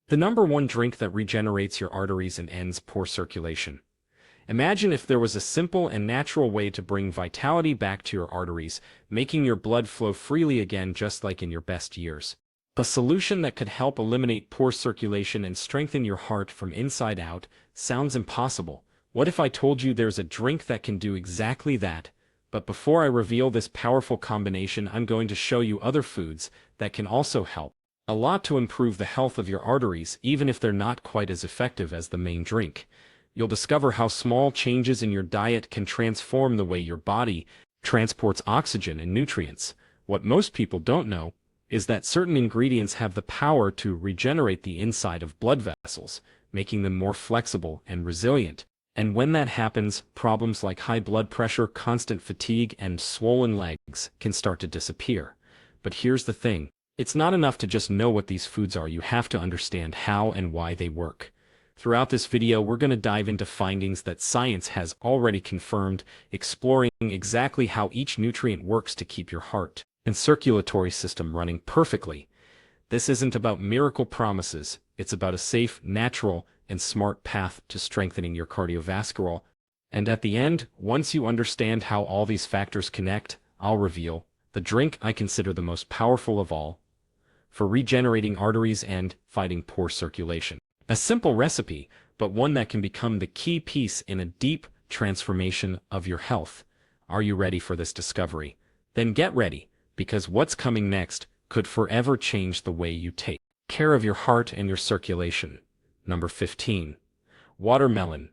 The number one drink that regenerates your arteries and ends poor circulation. Imagine if there was a simple and natural way to bring vitality back to your arteries, making your blood flow freely again just like in your best years. A solution that could help eliminate poor circulation and strengthen your heart from inside out sounds impossible. What if I told you there's a drink that can do exactly that? But before I reveal this powerful combination, I'm going to show you other foods that can also help a lot to improve the health of your arteries, even if they're not quite as effective as the main drink. You'll discover how small changes in your diet can transform the way your body transports oxygen and nutrients. What most people don't know is that certain ingredients have the power to regenerate the inside of blood vessels, making them more flexible and resilient. And when that happens, problems like high blood pressure, constant fatigue, and swollen legs can start to disappear. But here's the thing. It's not enough to just know what these foods are, you have to understand how and why they work. Throughout this video, we're going to dive into findings that science has already confirmed, exploring exactly how each nutrient works to keep your heart and circulatory system running perfectly. This isn't about miracle promises, it's about a safe, natural, and smart path to strengthening your cardiovascular. And at the end, once you understand how all these factors connect, I'll reveal the drink I consider the most powerful of all for regenerating arteries and fighting poor circulation. A simple recipe, but one that can become the key piece in a deep transformation of your health. Are you ready for this discovery? Then get ready, because what's coming next could forever change the way you take care of your heart and your circulation. Number 15. Watermelon.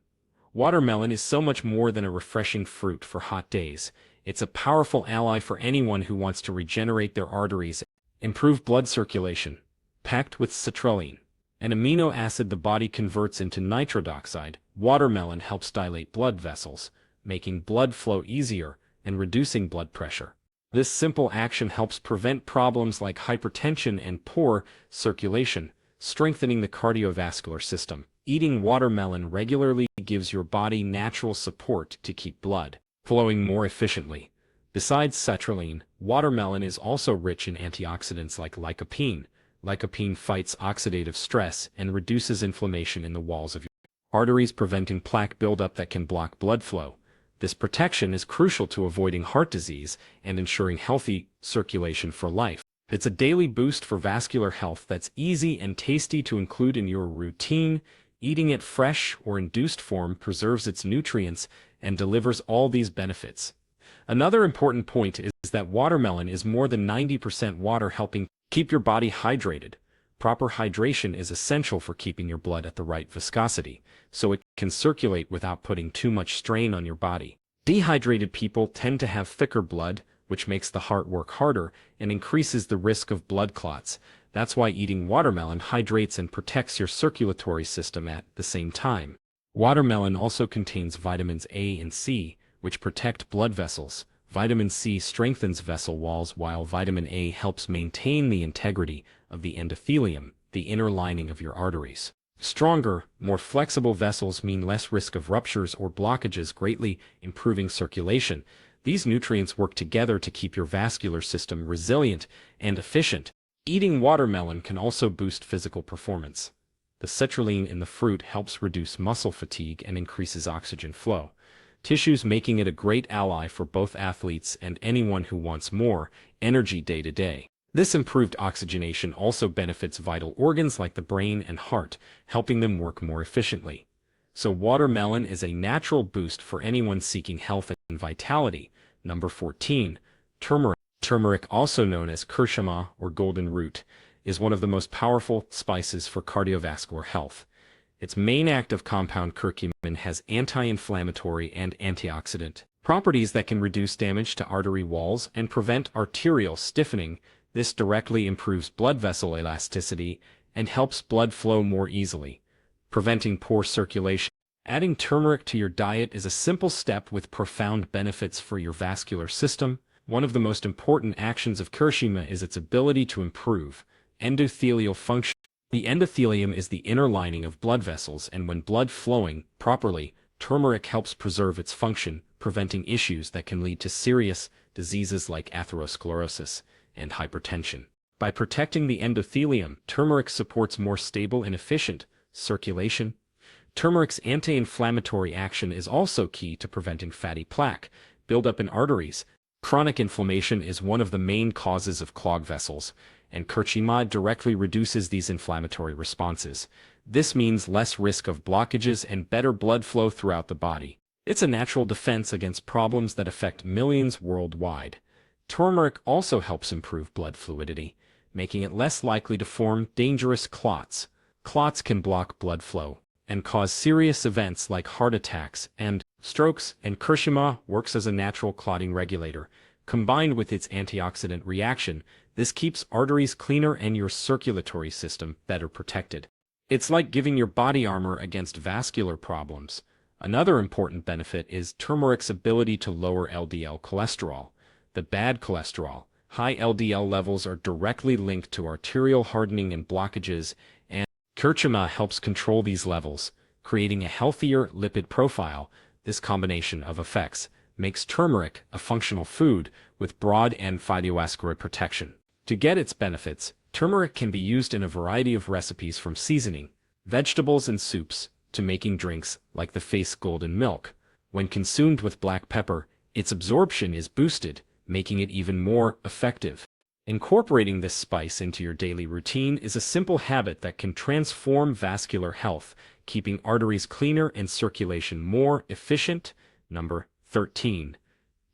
Watermelon is so much more than a refreshing fruit for hot days. It's a powerful ally for anyone who wants to regenerate their arteries, improve blood circulation. Packed with citrulline, an amino acid the body converts into nitric oxide, watermelon helps dilate blood vessels, making blood flow easier and reducing blood pressure. This simple action helps prevent problems like hypertension and poor circulation, strengthening the cardiovascular system. Eating watermelon regularly gives your body natural support to keep blood flowing more efficiently. Besides citrulline, watermelon is also rich in antioxidants like lycopene. Lycopene fights oxidative stress and reduces inflammation in the walls of your arteries, preventing plaque buildup that can block blood flow. This protection is crucial to avoiding heart disease and ensuring healthy circulation for life. It's a daily boost for vascular health that's easy and tasty to include in your routine. Eating it fresh or induced form preserves its nutrients and delivers all these benefits. Another important point is that watermelon is more than 90% water, helping keep your body hydrated. Proper hydration is essential for keeping your blood at the right viscosity, so it can circulate without putting too much strain on your body. Dehydrated people tend to have thicker blood, which makes the heart work harder and increases the risk of blood clots. That's why eating watermelon hydrates and protects your circulatory system at the same time. Watermelon also contains vitamins A and C, which protect blood vessels. Vitamin C strengthens vessel walls, while vitamin A helps maintain the integrity of the endothelium, the inner lining of your arteries. Stronger, more flexible vessels mean less risk of ruptures or blockages, greatly improving circulation. These nutrients work together to keep your vascular system resilient and efficient. Eating watermelon can also boost physical performance. The citrulline in the fruit helps reduce muscle fatigue and increases oxygen flow tissues, making it a great ally for both athletes and anyone who wants more energy day to day. This improved oxygenation also benefits vital organs like the brain and heart, helping them work more efficiently. So watermelon is a natural boost for anyone seeking health and vitality. Number 14. Turmeric. Turmeric, also known as curcuma or golden root, is one of the most powerful spices for cardiovascular health. Its main active compound, curcumin, has anti-inflammatory and antioxidant properties that can reduce damage to artery walls and prevent arterial stiffening. This directly improves blood vessel elasticity and helps blood flow more easily, preventing poor circulation. Adding turmeric to your diet is a simple step with profound benefits for your vascular system. One of the most important actions of curcuma is its ability to improve endothelial function. The endothelium is the inner lining of blood vessels, and when blood flowing properly, turmeric helps preserve its function, preventing issues that can lead to serious diseases like atherosclerosis and hypertension. By protecting the endothelium, turmeric supports more stable and efficient circulation. Turmeric's anti-inflammatory action is also key to preventing fatty plaque buildup in arteries. Chronic inflammation is one of the main causes of clogged vessels, and curcuma directly reduces these inflammatory responses. This means less risk of blockages and better blood flow throughout the body. It's a natural defense against problems that affect millions worldwide. Turmeric also helps improve blood fluidity, making it less likely to form dangerous clots. Clots can block blood flow and cause serious events like heart attacks and strokes, and curcuma works as a natural clotting regulator. Combined with its antioxidant reaction, this keeps arteries cleaner and your circulatory system better protected. It's like giving your body armor against vascular problems. Another important benefit is turmeric's ability to lower LDL cholesterol. The bad cholesterol, high LDL levels are directly linked to arterial hardening and blockages, and curcuma helps control these levels, creating a healthier lipid profile. This combination of effects makes turmeric a functional food with broad anti-inflammatory protection. To get its benefits, turmeric can be used in a variety of recipes, from seasoning vegetables and soups to making drinks like the face golden milk. When consumed with black pepper, its absorption is boosted, making it even more effective. Incorporating this spice into your daily routine is a simple habit that can transform vascular health, keeping arteries cleaner and circulation more efficient. Number 13.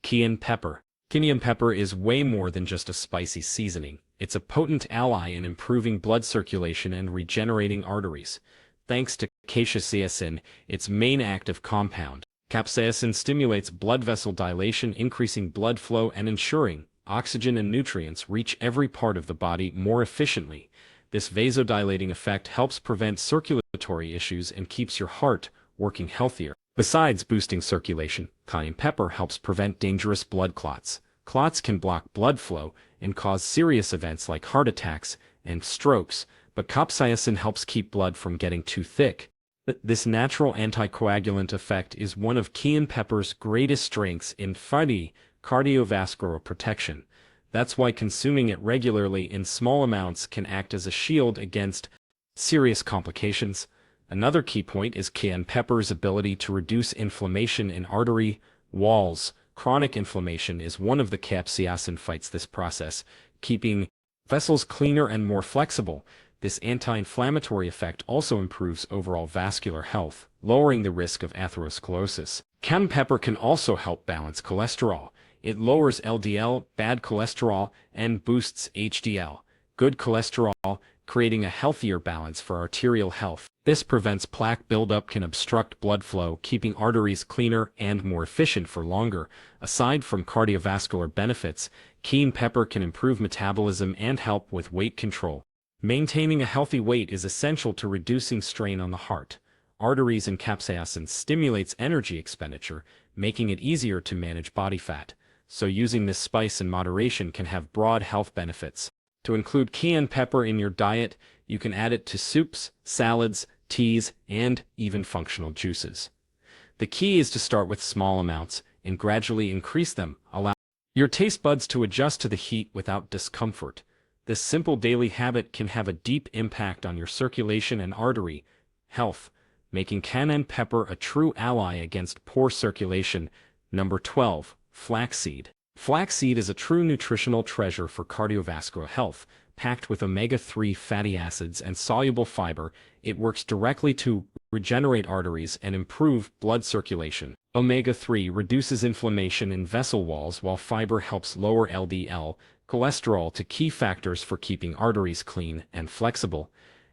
Cayenne pepper. Cayenne pepper is way more than just a spicy seasoning. It's a potent ally in improving blood circulation and regenerating arteries. Thanks to capsaicin, its main active compound, capsaicin stimulates blood vessel dilation, increasing blood flow and ensuring oxygen and nutrients reach every part of the body more efficiently. This vasodilating effect helps prevent circulatory issues and keeps your heart working healthier. Besides boosting circulation, cayenne pepper helps prevent dangerous blood clots. Clots can block blood flow and cause serious events like heart attacks and strokes, but capsaicin helps keep blood from getting too thick. This natural anticoagulant effect is one of cayenne pepper's greatest strengths in fighting cardiovascular protection. That's why consuming it regularly in small amounts can act as a shield against serious complications. Another key point is cayenne pepper's ability to reduce inflammation in artery walls. Chronic inflammation is one of the capsaicin fights this process, keeping vessels cleaner and more flexible. This anti-inflammatory effect also improves overall vascular health, lowering the risk of atherosclerosis. Cayenne pepper can also help balance cholesterol. It lowers LDL, bad cholesterol, and boosts HDL, good cholesterol, creating a healthier balance for arterial health. This prevents plaque buildup, can obstruct blood flow, keeping arteries cleaner and more efficient for longer. Aside from cardiovascular benefits, cayenne pepper can improve metabolism and help with weight control. Maintaining a healthy weight is essential to reducing strain on the heart, arteries, and capsaicin stimulates energy expenditure, making it easier to manage body fat. So using this spice in moderation can have broad health benefits. To include cayenne pepper in your diet, you can add it to soups, salads, teas, and even functional juices. The key is to start with small amounts and gradually increase them, allow your taste buds to adjust to the heat without discomfort. This simple daily habit can have a deep impact on your circulation and artery health, making cayenne pepper a true ally against poor circulation. Number 12. Flaxseed. Flaxseed is a true nutritional treasure for cardiovascular health. Packed with omega-3 fatty acids and soluble fiber, it works directly to regenerate arteries and improve blood circulation. Omega-3 reduces inflammation in vessel walls, while fiber helps lower LDL cholesterol, to key factors for keeping arteries clean and flexible.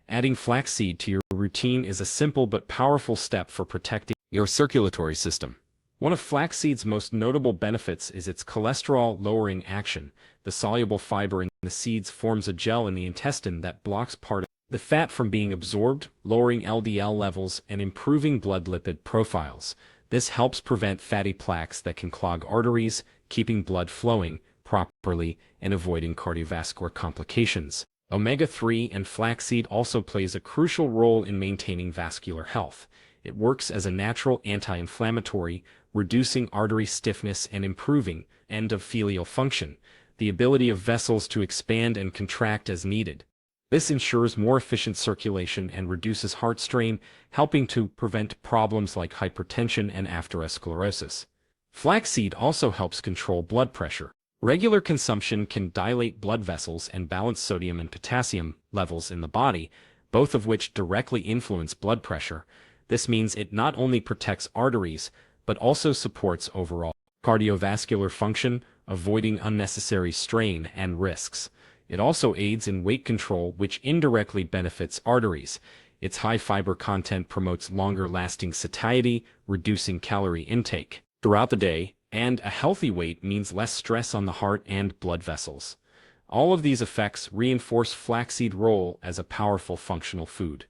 Adding flaxseed to your routine is a simple but powerful step for protecting your circulatory system. One of flaxseed's most notable benefits is its cholesterol-lowering action. The soluble fiber in the seeds forms a gel in the intestine that blocks part of the fat from being absorbed, lowering LDL levels and improving blood lipid profiles. This helps prevent fatty plaques that can clog arteries, keeping blood flowing properly and avoiding cardiovascular complications. Omega-3 and flaxseed also plays a crucial role in maintaining vascular health. It works as a natural anti-inflammatory, reducing artery stiffness and improving endothelial function. the ability of vessels to expand and contract as needed. This ensures more efficient circulation and reduces heart strain, helping to prevent problems like hypertension and atherosclerosis. Flaxseed also helps control blood pressure. Regular consumption can dilate blood vessels and balance sodium and potassium levels in the body, both of which directly influence blood pressure. This means it not only protects arteries, but also supports overall cardiovascular function, avoiding unnecessary strain and risks. It also aids in weight control, which indirectly benefits arteries. Its high fiber content promotes longer-lasting satiety, reducing calorie intake throughout the day, and a healthy weight means less stress on the heart and blood vessels. All of these effects reinforce flaxseed's role as a powerful functional food.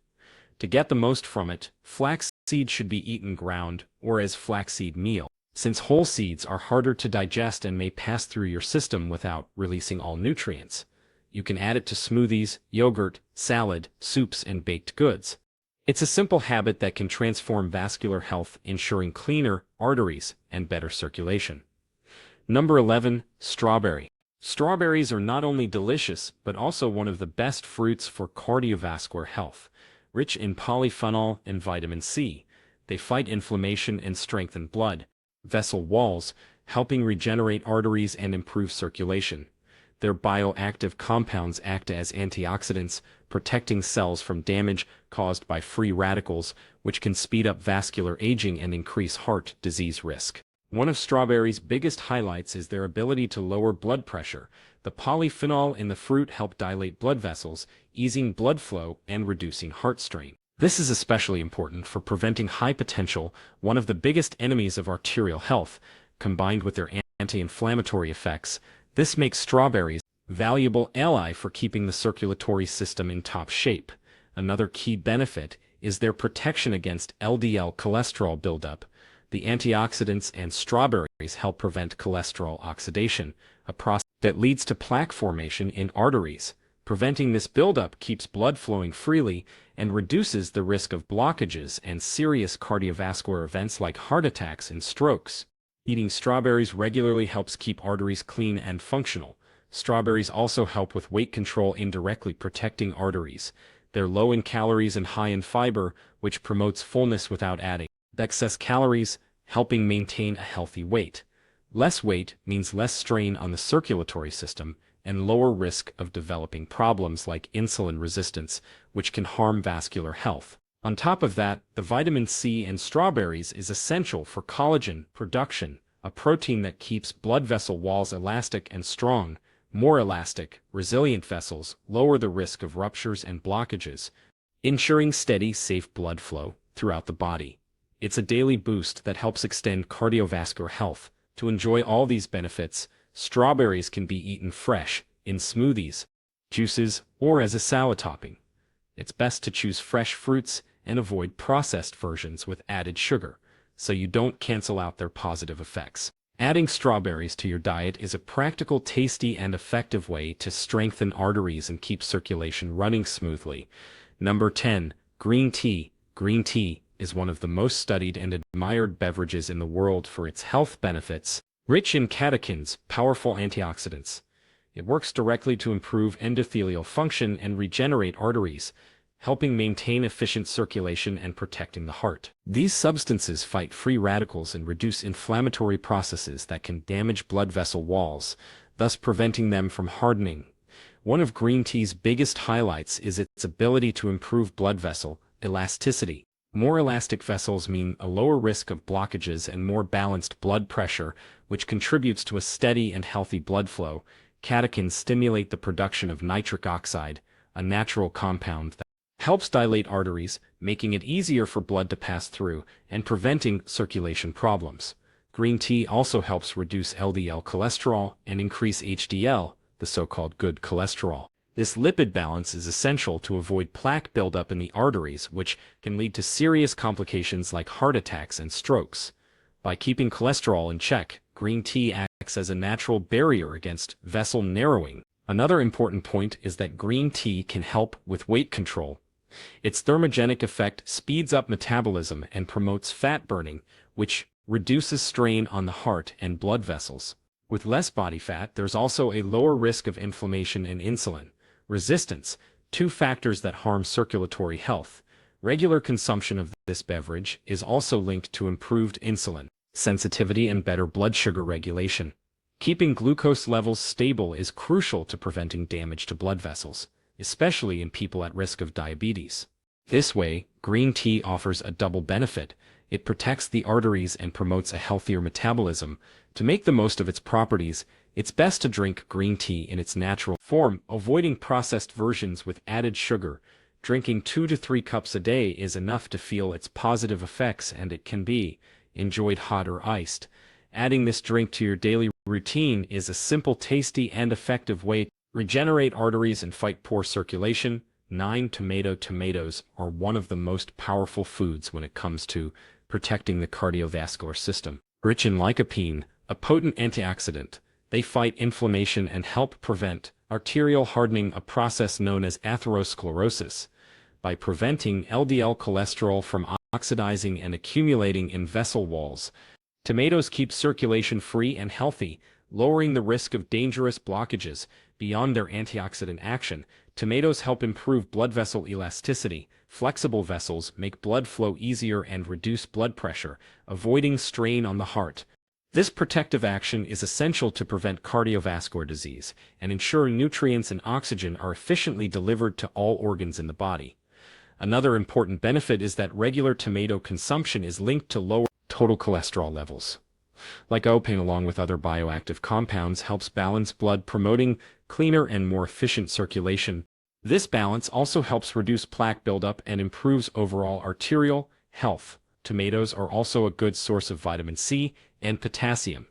To get the most from it, flaxseed should be eaten ground or as flaxseed meal, since whole seeds are harder to digest and may pass through your system without releasing all nutrients. You can add it to smoothies, yogurt, salad, soups, and baked goods. It's a simple habit that can transform vascular health, ensuring cleaner arteries and better circulation. Number 11. Strawberry. Strawberries are not only delicious, but also one of the best fruits for cardiovascular health. Rich in polyphenol and vitamin C, they fight inflammation and strengthen blood vessel walls, helping regenerate arteries and improve circulation. Their bioactive compounds act as antioxidants, protecting cells from damage caused by free radicals, which can speed up vascular aging and increase heart disease risk. One of strawberries' biggest highlights is their ability to lower blood pressure. The polyphenol in the fruit help dilate blood vessels, easing blood flow and reducing heart strain. This is especially important for preventing high potential, one of the biggest enemies of arterial health. Combined with their anti-inflammatory effects, this makes strawberries a valuable ally for keeping the circulatory system in top shape. Another key benefit is their protection against LDL cholesterol buildup. The antioxidants in strawberries help prevent cholesterol oxidation, a process that leads to plaque formation in arteries. Preventing this buildup keeps blood flowing freely and reduces the risk of blockages and serious cardiovascular events like heart attacks and strokes. Eating strawberries regularly helps keep arteries clean and functional. Strawberries also help with weight control, indirectly protecting arteries. They're low in calories and high in fiber, which promotes fullness without adding excess calories, helping maintain a healthy weight. Less weight means less strain on the circulatory system and lower risk of developing problems like insulin resistance, which can harm vascular health. On top of that, the vitamin C in strawberries is essential for collagen production, a protein that keeps blood vessel walls elastic and strong. More elastic, resilient vessels lower the risk of ruptures and blockages, ensuring steady, safe blood flow throughout the body. It's a daily boost that helps extend cardiovascular health. To enjoy all these benefits, strawberries can be eaten fresh, in smoothies, juices, or as a salad topping. It's best to choose fresh fruits and avoid processed versions with added sugar, so you don't cancel out their positive effects. Adding strawberries to your diet is a practical, tasty, and effective way to strengthen arteries and keep circulation running smoothly. Number 10. Green tea. Green tea is one of the most studied and admired beverages in the world for its health benefits. Rich in catechins, powerful antioxidants, it works directly to improve endothelial function and regenerate arteries, helping maintain efficient circulation and protecting the heart. These substances fight free radicals and reduce inflammatory processes that can damage blood vessel walls, thus preventing them from hardening. One of green tea's biggest highlights is its ability to improve blood vessel elasticity. More elastic vessels mean a lower risk of blockages and more balanced blood pressure, which contributes to a steady and healthy blood flow. Catechins stimulate the production of nitric oxide, a natural compound that helps dilate arteries, making it easier for blood to pass through and preventing circulation problems. Green tea also helps reduce LDL cholesterol and increase HDL, the so-called good cholesterol. This lipid balance is essential to avoid plaque buildup in the arteries, which can lead to serious complications like heart attacks and strokes. By keeping cholesterol in check, green tea acts as a natural barrier against vessel narrowing. Another important point is that green tea can help with weight control. Its thermogenic effect speeds up metabolism and promotes fat burning, which reduces strain on the heart and blood vessels. With less body fat, there's also a lower risk of inflammation and insulin resistance, two factors that harm circulatory health. Regular consumption of this beverage is also linked to improved insulin sensitivity and better blood sugar regulation. Keeping glucose levels stable is crucial to preventing damage to blood vessels, especially in people at risk of diabetes. This way, green tea offers a double benefit. It protects the arteries and promotes a healthier metabolism. To make the most of its properties, it's best to drink green tea in its natural form, avoiding processed versions with added sugar. Drinking 2 to 3 cups a day is enough to feel its positive effects, and it can be enjoyed hot or iced. Adding this drink to your daily routine is a simple, tasty, and effective way to regenerate arteries and fight poor circulation. 9. Tomatoes are one of the most powerful foods when it comes to protecting the cardiovascular system. Rich in lycopene, a potent antioxidant, they fight inflammation and help prevent arterial hardening, a process known as atherosclerosis. By preventing LDL cholesterol from oxidizing and accumulating in vessel walls, tomatoes keep circulation free and healthy, lowering the risk of dangerous blockages. Beyond their antioxidant action, tomatoes help improve blood vessel elasticity. Flexible vessels make blood flow easier and reduce blood pressure, avoiding strain on the heart. This protective action is essential to prevent cardiovascular disease and ensure nutrients and oxygen are efficiently delivered to all organs in the body. Another important benefit is that regular tomato consumption is linked to lower total cholesterol levels. Lycopene, along with other bioactive compounds, helps balance blood, promoting cleaner and more efficient circulation. This balance also helps reduce plaque buildup and improves overall arterial health. Tomatoes are also a good source of vitamin C and potassium.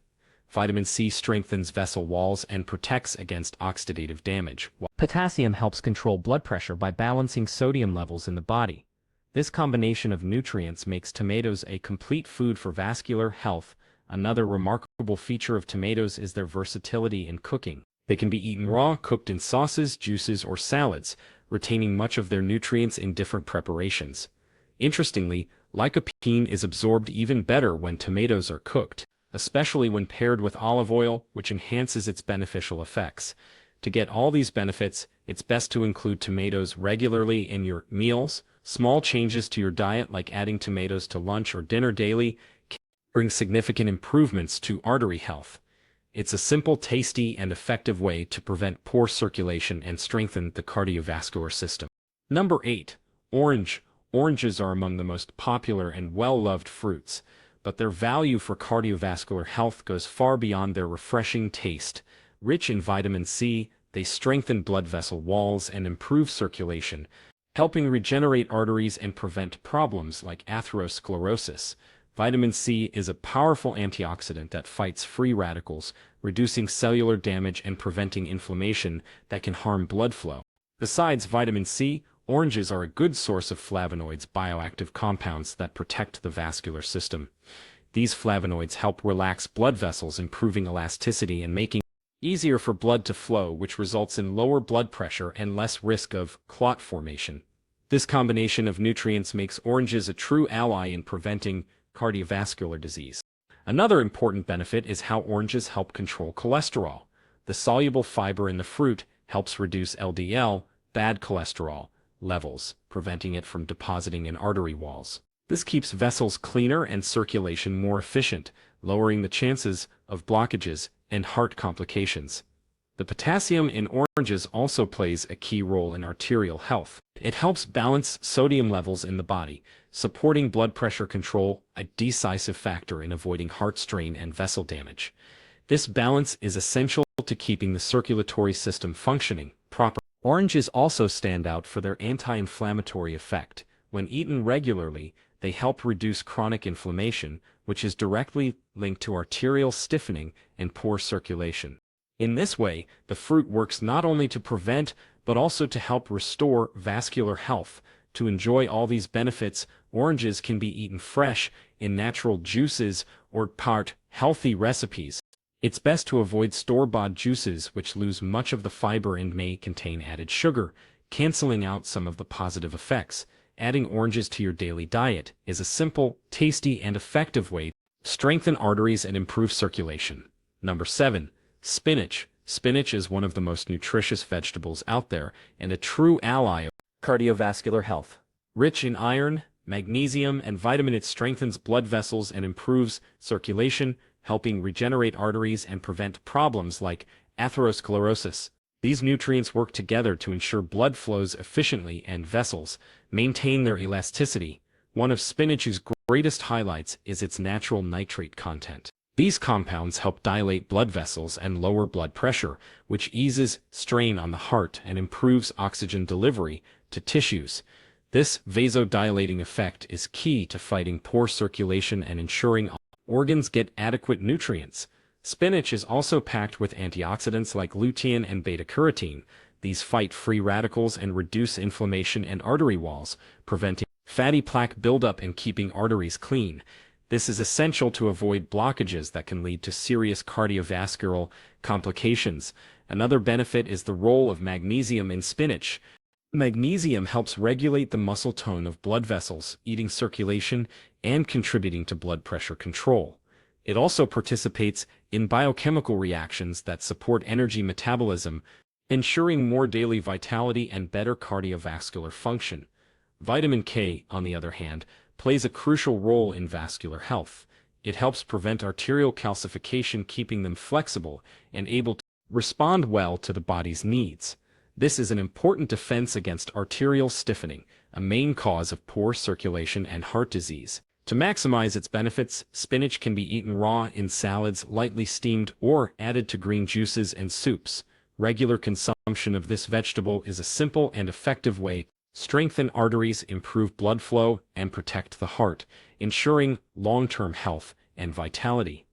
Vitamin C strengthens vessel walls and protects against oxidative damage, while potassium helps control blood pressure by balancing sodium levels in the body. This combination of nutrients makes tomatoes a complete food for vascular health. Another remarkable feature of tomatoes is their versatility in cooking. They can be eaten raw, cooked in sauces, juices, or salads, retaining much of their nutrients in different preparations. Interestingly, lycopene is absorbed even better when tomatoes are cooked, especially when paired with olive oil, which enhances its beneficial effects. To get all these benefits, it's best to include tomatoes regularly in your meals. Small changes to your diet, like adding tomatoes to lunch or dinner daily, can bring significant improvements to artery health. It's a simple, tasty, and effective way to prevent poor circulation and strengthen the cardiovascular system. Number 8. Orange. Oranges are among the most popular and well-loved fruits, but their value for cardiovascular health goes far beyond their refreshing taste. Rich in vitamin C, they strengthen blood vessel walls and improve circulation, helping regenerate arteries and prevent problems like atherosclerosis. Vitamin C is a powerful antioxidant that fights free radicals, reducing cellular damage and preventing inflammation that can harm blood flow. Besides vitamin C, oranges are a good source of flavonoids, bioactive compounds that protect the vascular system. These flavonoids help relax blood vessels, improving elasticity and making it easier for blood to flow, which results in lower blood pressure and less risk of clot formation. This combination of nutrients makes oranges a true ally in preventing cardiovascular disease. Another important benefit is how oranges help control cholesterol. The soluble fiber in the fruit helps reduce LDL, bad cholesterol, levels, preventing it from depositing in artery walls. This keeps vessels cleaner and circulation more efficient, lowering the chances of blockages and heart complications. The potassium in oranges also plays a key role in arterial health. It helps balance sodium levels in the body, supporting blood pressure control, a decisive factor in avoiding heart strain and vessel damage. This balance is essential to keeping the circulatory system functioning properly. Oranges also stand out for their anti-inflammatory effect. When eaten regularly, they help reduce chronic inflammation, which is directly linked to arterial stiffening and poor circulation. In this way, the fruit works not only to prevent, but also to help restore vascular health. To enjoy all these benefits, oranges can be eaten fresh, in natural juices, or part healthy recipes. It's best to avoid store-bought juices, which lose much of the fiber and may contain added sugar, canceling out some of the positive effects. Adding oranges to your daily diet is a simple, tasty, and effective way to strengthen arteries and improve circulation. Number 7. Spinach. Spinach is one of the most nutritious vegetables out there and a true ally of cardiovascular health. Rich in iron, magnesium, and vitamin, it strengthens blood vessels and improves circulation, helping regenerate arteries and prevent problems like atherosclerosis. These nutrients work together to ensure blood flows efficiently and vessels maintain their elasticity. One of spinach's greatest highlights is its natural nitrate content. These compounds help dilate blood vessels and lower blood pressure, which eases strain on the heart and improves oxygen delivery to tissues. This vasodilating effect is key to fighting poor circulation and ensuring organs get adequate nutrients. Spinach is also packed with antioxidants like lutein and beta-carotene. These fight free radicals and reduce inflammation and artery walls, preventing fatty plaque buildup and keeping arteries clean. This is essential to avoid blockages that can lead to serious cardiovascular complications. Another benefit is the role of magnesium in spinach. Magnesium helps regulate the muscle tone of blood vessels, aiding circulation and contributing to blood pressure control. It also participates in biochemical reactions that support energy metabolism, ensuring more daily vitality and better cardiovascular function. Vitamin K, on the other hand, plays a crucial role in vascular health. It helps prevent arterial calcification, keeping them flexible and able to respond well to the body's needs. This is an important defense against arterial stiffening, a main cause of poor circulation and heart disease. To maximize its benefits, spinach can be eaten raw in salads, lightly steamed, or added to green juices and soups. Regular consumption of this vegetable is a simple and effective way to strengthen arteries, improve blood flow, and protect the heart, ensuring long-term health and vitality.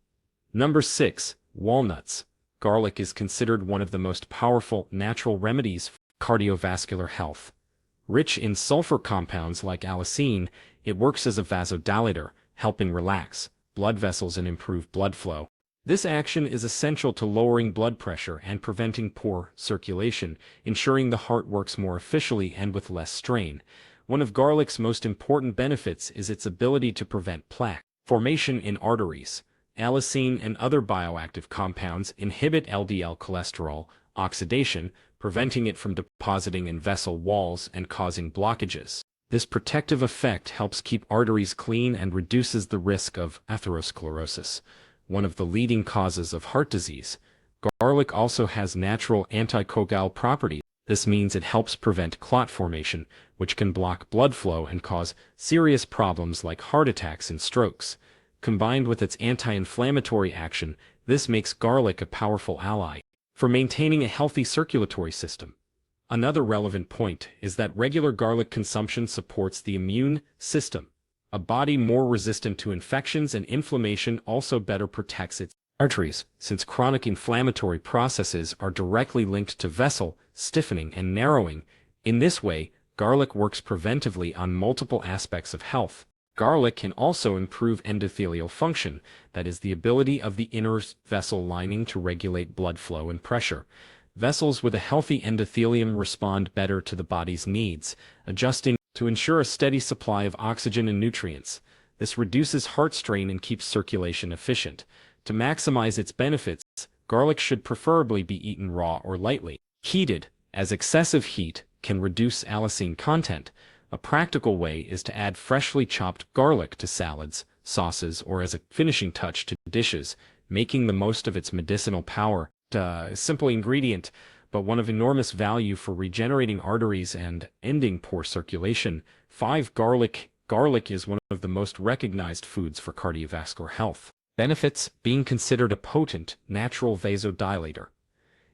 Number 6. Walnuts. Garlic is considered one of the most powerful natural remedies for cardiovascular health. Rich in sulfur compounds like allicin, it works as a vasodilator, helping relax blood vessels and improve blood flow. This action is essential to lowering blood pressure and preventing poor circulation, ensuring the heart works more efficiently and with less strain. One of garlic's most important benefits is its ability to prevent plaque formation in arteries. Allicin and other bioactive compounds inhibit LDL cholesterol oxidation, preventing it from depositing in vessel walls and causing blockages. This protective effect helps keep arteries clean and reduces the risk of atherosclerosis, one of the leading causes of heart disease. Garlic also has natural anticoagulable properties. This means it helps prevent clot formation, which can block blood flow and cause serious problems like heart attacks and strokes. Combined with its anti-inflammatory action, this makes garlic a powerful ally for maintaining a healthy circulatory system. Another relevant point is that regular garlic consumption supports the immune system. A body more resistant to infections and inflammation also better protects its arteries, since chronic inflammatory processes are directly linked to vessel stiffening and narrowing. In this way, garlic works preventively on multiple aspects of health. Garlic can also improve endothelial function, that is, the ability of the inner vessel lining to regulate blood flow and pressure. Vessels with a healthy endothelium respond better to the body's needs, adjusting to ensure a steady supply of oxygen and nutrients. This reduces heart strain and keeps circulation efficient. To maximize its benefits, garlic should preferably be eaten raw or lightly heated, as excessive heat can reduce allicin content. A practical way is to add freshly chopped garlic to salads, sauces, or as a finishing touch to dishes, making the most of its medicinal power. A simple ingredient, but one of enormous value for regenerating arteries and ending poor circulation. 5. Garlic. Garlic is one of the most recognized foods for cardiovascular health benefits, being considered a potent, natural vasodilator.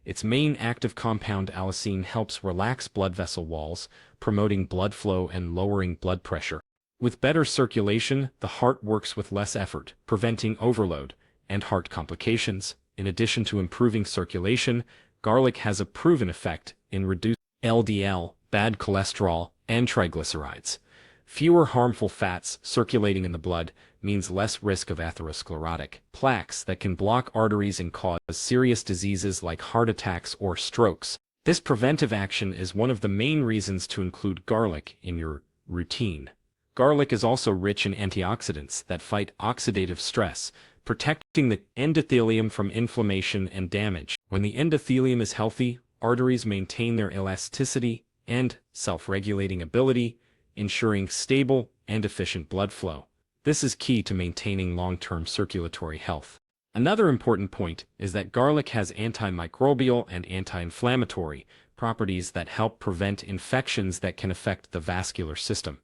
Its main active compound allicin helps relax blood vessel walls, promoting blood flow and lowering blood pressure. With better circulation, the heart works with less effort, preventing overload and heart complications. In addition to improving circulation, garlic has a proven effect in reducing LDL, bad cholesterol, and triglycerides. Fewer harmful fats circulating in the blood means less risk of atherosclerotic plaques that can block arteries and cause serious diseases like heart attacks or strokes. This preventive action is one of the main reasons to include garlic in your routine. Garlic is also rich in antioxidants that fight oxidative stress, protecting the endothelium from inflammation and damage. When the endothelium is healthy, arteries maintain their elasticity and self-regulating ability, ensuring stable and efficient blood flow. This is key to maintaining long-term circulatory health. Another important point is that garlic has antimicrobial and anti-inflammatory properties that help prevent infections that can affect the vascular system.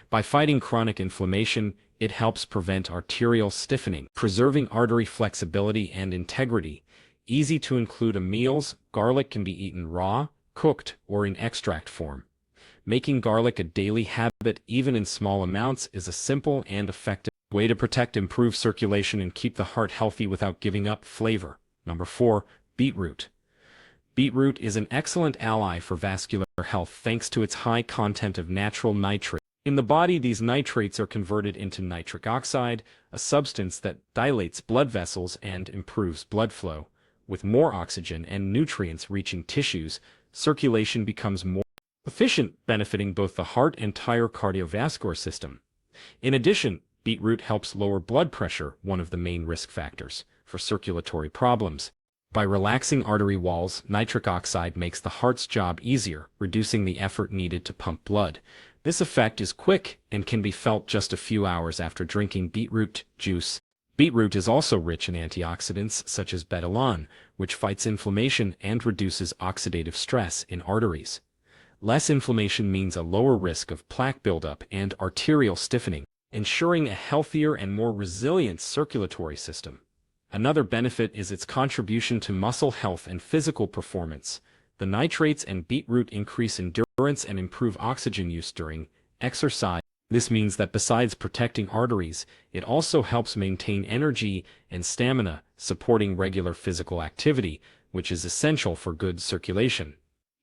By fighting chronic inflammation, it helps prevent arterial stiffening, preserving artery flexibility and integrity. Easy to include in meals, garlic can be eaten raw, cooked, or in extract form. Making garlic a daily habit even in small amounts is a simple and effective way to protect improved circulation and keep the heart healthy without giving up flavor. Number 4. Beetroot. Beetroot is an excellent ally for vascular health thanks to its high content of natural nitrates. In the body, these nitrates are converted into nitric oxide, a substance that dilates blood vessels and improves blood flow. With more oxygen and nutrients reaching tissues, circulation becomes more efficient, benefiting both the heart and entire cardiovascular system. In addition, beetroot helps lower blood pressure, one of the main risk factors for circulatory problems. By relaxing artery walls, nitric oxide makes the heart's job easier, reducing the effort needed to pump blood. This effect is quick and can be felt just a few hours after drinking beetroot juice. Beetroot is also rich in antioxidants such as betalain, which fights inflammation and reduces oxidative stress in arteries. Less inflammation means a lower risk of plaque buildup and arterial stiffening, ensuring a healthier and more resilient circulatory system. Another benefit is its contribution to muscle health and physical performance. The nitrates in beetroot increase endurance and improve oxygen use during exercise. This means that besides protecting arteries, it also helps maintain energy and stamina, supporting regular physical activity, which is essential for good circulation.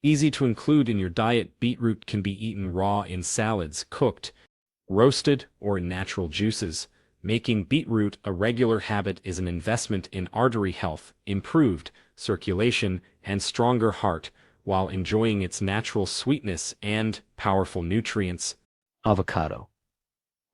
Easy to include in your diet, beetroot can be eaten raw in salads, cooked, roasted, or in natural juices. Making beetroot a regular habit is an investment in artery health, improved circulation, and stronger heart, while enjoying its natural sweetness and powerful nutrients. Avocado.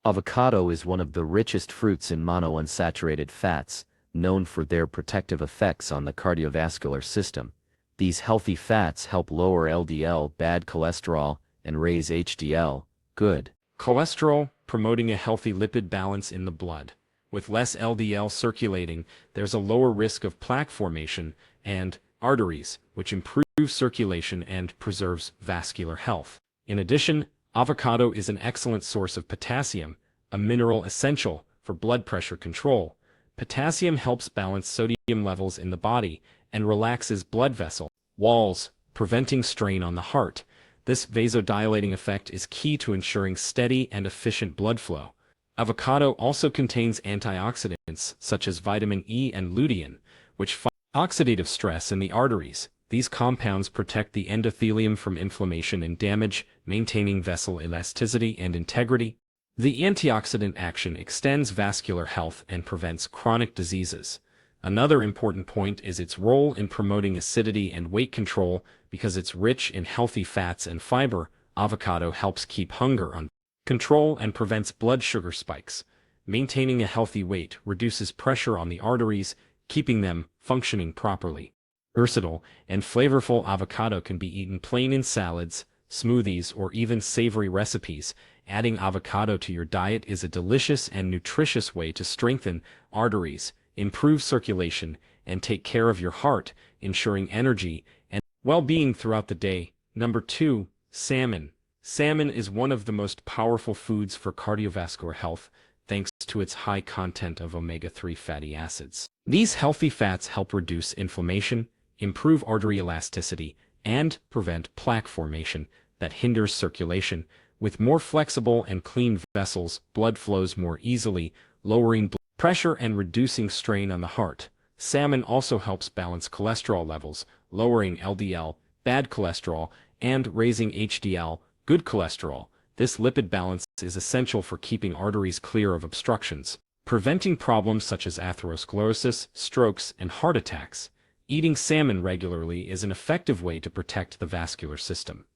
Avocado is one of the richest fruits in monounsaturated fats, known for their protective effects on the cardiovascular system. These healthy fats help lower LDL, bad cholesterol, and raise HDL, good cholesterol, promoting a healthy lipid balance in the blood. With less LDL circulating, there's a lower risk of plaque formation and arteries, which improves circulation and preserves vascular health. In addition, avocado is an excellent source of potassium, a mineral essential for blood pressure control. Potassium helps balance sodium levels in the body and relaxes blood vessel walls, preventing strain on the heart. This vasodilating effect is key to ensuring steady and efficient blood flow. Avocado also contains antioxidants such as vitamin E and lutein, which fight oxidative stress in the arteries. These compounds protect the endothelium from inflammation and damage, maintaining vessel elasticity and integrity. The antioxidant action extends vascular health and prevents chronic diseases. Another important point is its role in promoting acidity and weight control. Because it's rich in healthy fats and fiber, avocado helps keep hunger under control and prevents blood sugar spikes. Maintaining a healthy weight reduces pressure on the arteries, keeping them functioning properly. Versatile and flavorful avocado can be eaten plain in salads, smoothies, or even savory recipes. Adding avocado to your diet is a delicious and nutritious way to strengthen arteries, improve circulation, and take care of your heart, ensuring energy and well-being throughout the day. Number 2. Salmon. Salmon is one of the most powerful foods for cardiovascular health, thanks to its high content of omega-3 fatty acids. These healthy fats help reduce inflammation, improve artery elasticity, and prevent plaque formation that hinders circulation. With more flexible and clean vessels, blood flows more easily, lowering blood pressure and reducing strain on the heart. Salmon also helps balance cholesterol levels, lowering LDL, bad cholesterol, and raising HDL, good cholesterol. This lipid balance is essential for keeping arteries clear of obstructions, preventing problems such as atherosclerosis, strokes, and heart attacks. Eating salmon regularly is an effective way to protect the vascular system.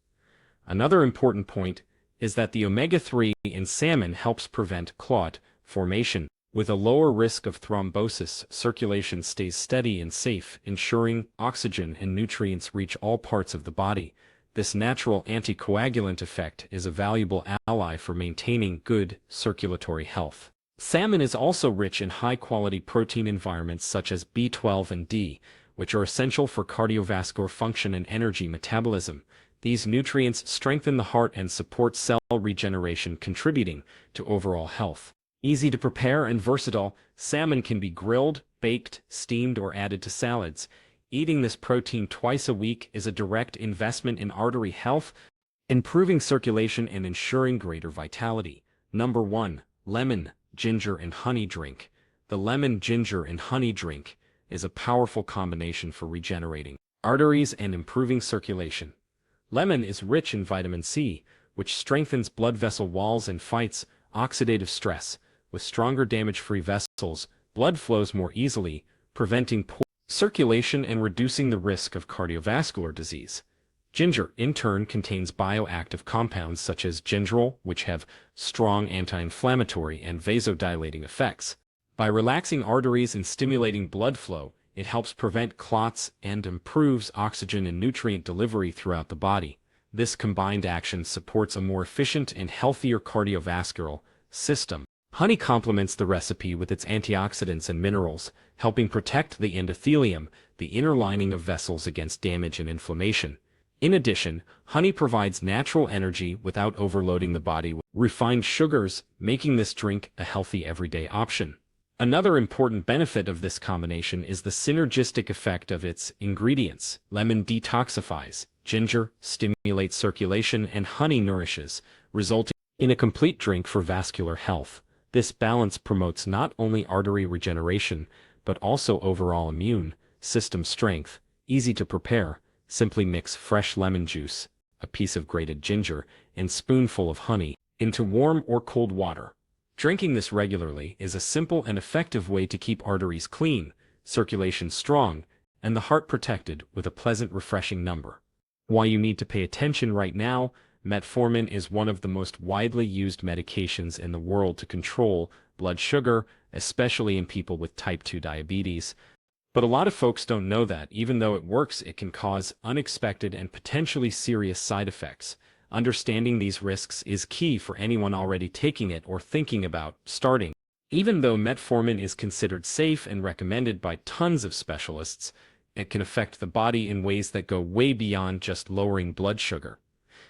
Another important point is that the omega-3 in salmon helps prevent clot formation. With a lower risk of thrombosis, circulation stays steady and safe, ensuring oxygen and nutrients reach all parts of the body. This natural anticoagulant effect is a valuable ally for maintaining good circulatory health. Salmon is also rich in high-quality protein environments such as B12 and D, which are essential for cardiovascular function and energy metabolism. These nutrients strengthen the heart and support cell regeneration, contributing to overall health. Easy to prepare and versatile, salmon can be grilled, baked, steamed, or added to salads. Eating this protein twice a week is a direct investment in artery health, improving circulation and ensuring greater vitality. Number 1. Lemon, ginger, and honey drink. The lemon, ginger, and honey drink is a powerful combination for regenerating arteries and improving circulation. Lemon is rich in vitamin C, which strengthens blood vessel walls and fights oxidative stress. With stronger damage-free vessels, blood flows more easily, preventing poor circulation and reducing the risk of cardiovascular disease. Ginger, in turn, contains bioactive compounds such as gingerol, which have strong anti-inflammatory and vasodilating effects. By relaxing arteries and stimulating blood flow, it helps prevent clots and improves oxygen and nutrient delivery throughout the body. This combined action supports a more efficient and healthier cardiovascular system. Honey complements the recipe with its antioxidants and minerals, helping protect the endothelium, the inner lining of vessels, against damage and inflammation. In addition, honey provides natural energy without overloading the body with refined sugars, making this drink a healthy everyday option. Another important benefit of this combination is the synergistic effect of its ingredients. Lemon detoxifies, ginger stimulates circulation, and honey nourishes, resulting in a complete drink for vascular health. This balance promotes not only artery regeneration, but also overall immune system strength. Easy to prepare. Simply mix fresh lemon juice, a piece of grated ginger, and spoonful of honey into warm or cold water. Drinking this regularly is a simple and effective way to keep arteries clean, circulation strong, and the heart protected with a pleasant, refreshing number. Why you need to pay attention right now: metformin is one of the most widely used medications in the world to control blood sugar, especially in people with type 2 diabetes. But a lot of folks don't know that, even though it works, it can cause unexpected and potentially serious side effects. Understanding these risks is key for anyone already taking it or thinking about starting. Even though metformin is considered safe and recommended by tons of specialists, it can affect the body in ways that go way beyond just lowering blood sugar.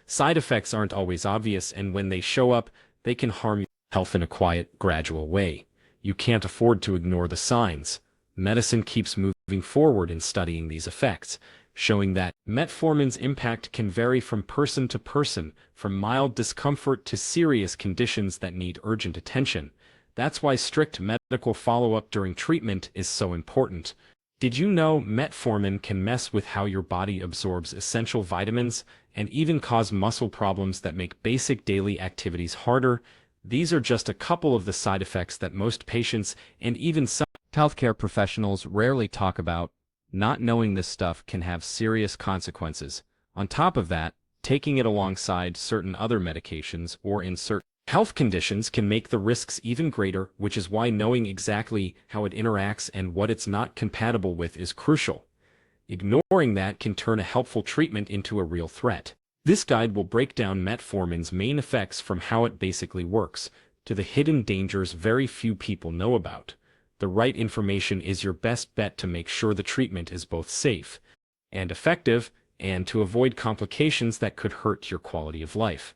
Side effects aren't always obvious, and when they show up, they can harm your health in a quiet, gradual way. You can't afford to ignore the signs. Medicine keeps moving forward in studying these effects, showing that metformin's impact can vary from person to person, from mild discomfort to serious conditions that need urgent attention. That's why strict medical follow-up during treatment is so important. Did you know metformin can mess with how your body absorbs essential vitamins and even cause muscle problems that make basic daily activities harder? These are just a couple of the side effects that most patients and even some healthcare professionals rarely talk about. Not knowing this stuff can have serious consequences. On top of that, taking it alongside certain other medications or in certain health conditions can make the risks even greater, which is why knowing exactly how it interacts and what it's not compatible with is crucial. Ignoring that can turn a helpful treatment into a real threat. This guide will break down metformin's main effects, from how it basically works to the hidden dangers very few people know about. The right information is your best bet to make sure the treatment is both safe and effective, and to avoid complications that could hurt your quality of life.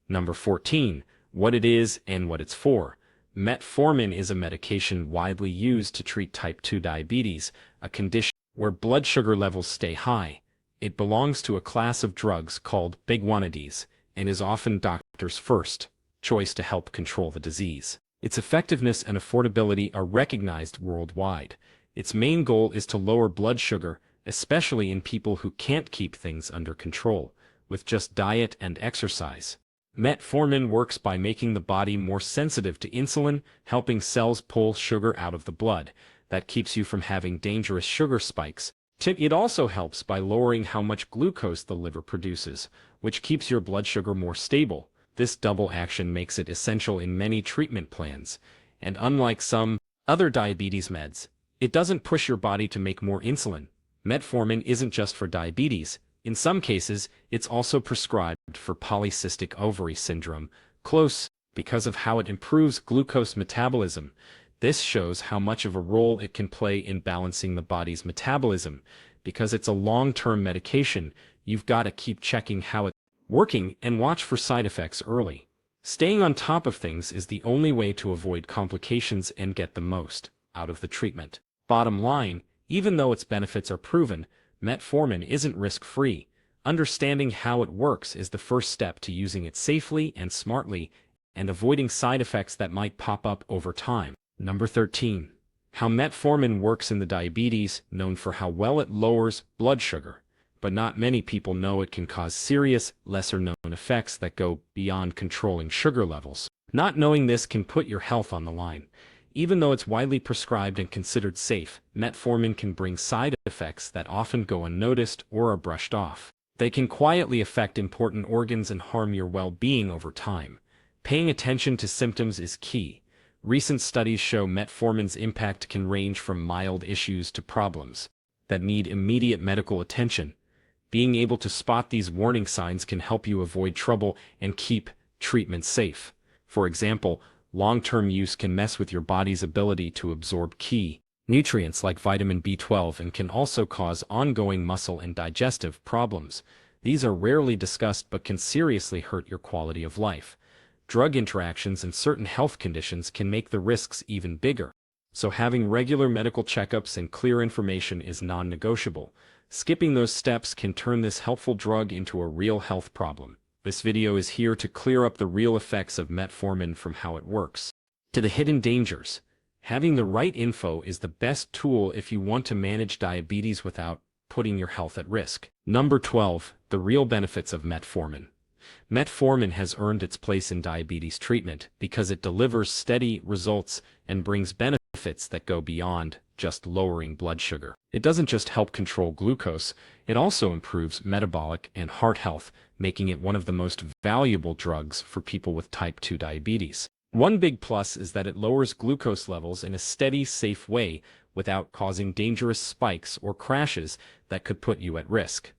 Number 14. What it is and what it's for. Metformin is a medication widely used to treat type 2 diabetes, a condition where blood sugar levels stay high. It belongs to a class of drugs called biguanides and is often doctors' first choice to help control the disease. Its effectiveness and affordability are recognized worldwide. Its main goal is to lower blood sugar, especially in people who can't keep things under control with just diet and exercise. Metformin works by making the body more sensitive to insulin, helping cells pull sugar out of the blood. That keeps you from having dangerous sugar spikes. It also helps by lowering how much glucose the liver produces, which keeps your blood sugar more stable. This double action makes it essential in many treatment plans. and unlike some other diabetes meds, it doesn't push your body to make more insulin. Metformin isn't just for diabetes. In some cases, it's also prescribed for polycystic ovary syndrome, close, because of how it improves glucose metabolism. This shows how much of a role it can play in balancing the body's metabolism. Because it's a long-term medication, you've got to keep checking how it's working and watch for side effects early. Staying on top of things is the only way to avoid complications and get the most out of the treatment. Bottom line, even though its benefits are proven, metformin isn't risk-free. Understanding how it works is the first step to using it safely and smartly, and avoiding side effects that might pop up over time. Number 13. How metformin works in the diabetes, known for how well it lowers blood sugar. But not many people know it can cause serious, lesser-known effects that go beyond controlling sugar levels. Not knowing this can put your health on the line. Even though it's widely prescribed and considered safe, metformin can bring side effects that often go unnoticed or are brushed off. They can quietly affect important organs and harm your well-being over time. Paying attention to symptoms is key. Recent studies show metformin's impact can range from mild issues to problems that need immediate medical attention. Being able to spot these warning signs can help you avoid trouble and keep treatment safe. For example, long-term use can mess with your body's ability to absorb key nutrients like vitamin B12 and can also cause ongoing muscle and digestive problems. These are rarely discussed but can seriously hurt your quality of life. Drug interactions and certain health conditions can make the risks even bigger. So having regular medical checkups and clear information is non-negotiable. Skipping those steps can turn this helpful drug into a real health problem. This video is here to clear up the real effects of metformin from how it works to the hidden dangers. Having the right info is the best tool if you want to manage diabetes without putting your health at risk. Number 12. The real benefits of metformin. Metformin has earned its place in diabetes treatment because it delivers steady results and brings benefits that go beyond just lowering blood sugar. It doesn't just help control glucose, it also improves metabolic and heart health, making it one of the most valuable drugs for people with type 2 diabetes. One big plus is that it lowers glucose levels in a steady, safe way without causing dangerous spikes or crashes that could put you at risk.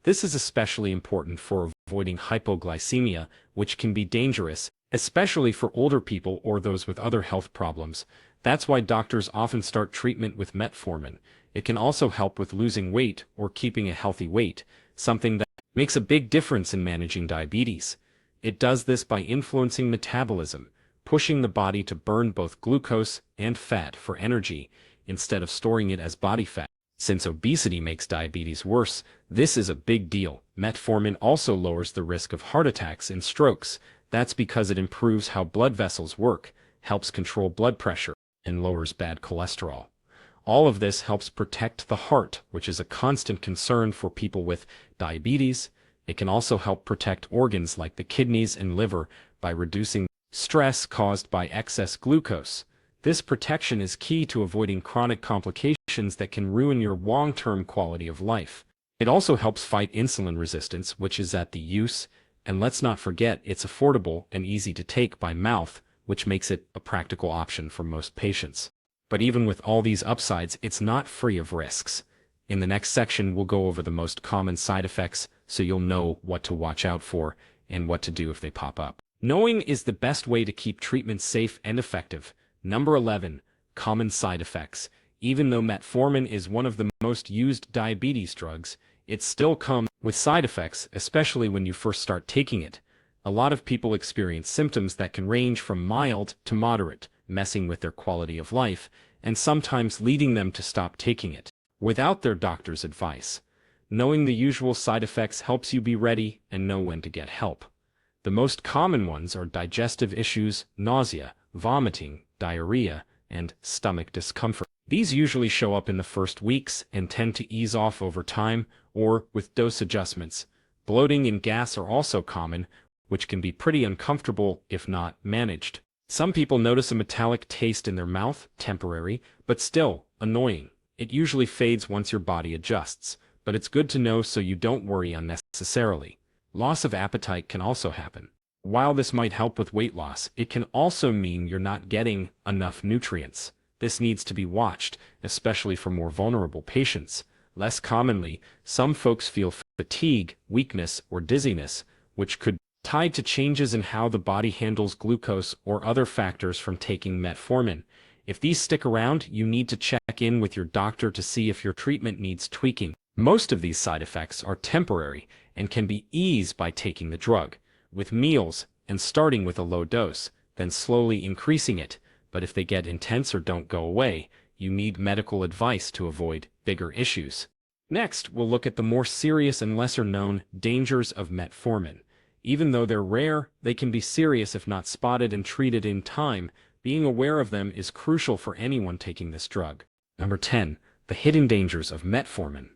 This is especially important for avoiding hypoglycemia, which can be dangerous, especially for older people or those with other health problems. That's why doctors often start treatment with metformin. It can also help with losing weight or keeping a healthy weight, something that makes a big difference in managing diabetes. It does this by influencing metabolism, pushing the body to burn both glucose and fat for energy, instead of storing it as body fat. Since obesity makes diabetes worse, this is a big deal. Metformin also lowers the risk of heart attacks and strokes. That's because it improves how blood vessels work, helps control blood pressure, and lowers bad cholesterol. All of this helps protect the heart, which is a constant concern for people with diabetes. It can also help protect organs like the kidneys and liver by reducing stress caused by excess glucose. This protection is key to avoiding chronic complications that can ruin your long-term quality of life. It also helps fight insulin resistance, which is at the use, and let's not forget it's affordable and easy to take by mouth, which makes it a practical option for most patients. But even with all these upsides, it's not free of risks. In the next section, we'll go over the most common side effects so you'll know what to watch out for and what to do if they pop up. Knowing is the best way to keep treatment safe and effective. Number 11. Common side effects. Even though metformin is one of the most used diabetes drugs, it still comes with side effects, especially when you first start taking it. A lot of people experience symptoms that can range from mild to moderate, messing with their quality of life, and sometimes leading them to stop taking it without their doctor's advice. Knowing the usual side effects helps you be ready and know when to get help. The most common ones are digestive issues, nausea, vomiting, diarrhea, and stomach discomfort. These usually show up in the first weeks and tend to ease off over time or with dose adjustments. Bloating and gas are also common, which can be pretty uncomfortable if not managed. Some people notice a metallic taste in their mouth, temporary, but still annoying. It usually fades once your body adjusts, but it's good to know so you don't worry unnecessarily. Loss of appetite can also happen. While this might help with weight loss, it can also mean you're not getting enough nutrients. This needs to be watched, especially for more vulnerable patients. Less commonly, some folks feel fatigue, weakness, or dizziness, which could be tied to changes in how the body handles glucose or other factors from taking metformin. If these stick around, you need to check in with your doctor to see if your treatment needs tweaking. Most of these side effects are temporary and can be eased by taking the drug, with meals and starting with a low dose, then slowly increasing it. But if they get intense or don't go away, you need medical advice to avoid bigger issues. Next, we'll look at the more serious and lesser-known dangers of metformin. Even though they're rare, they can be serious if not spotted and treated in time. Being aware of them is crucial for anyone taking this drug. Number 10. The hidden dangers of metformin.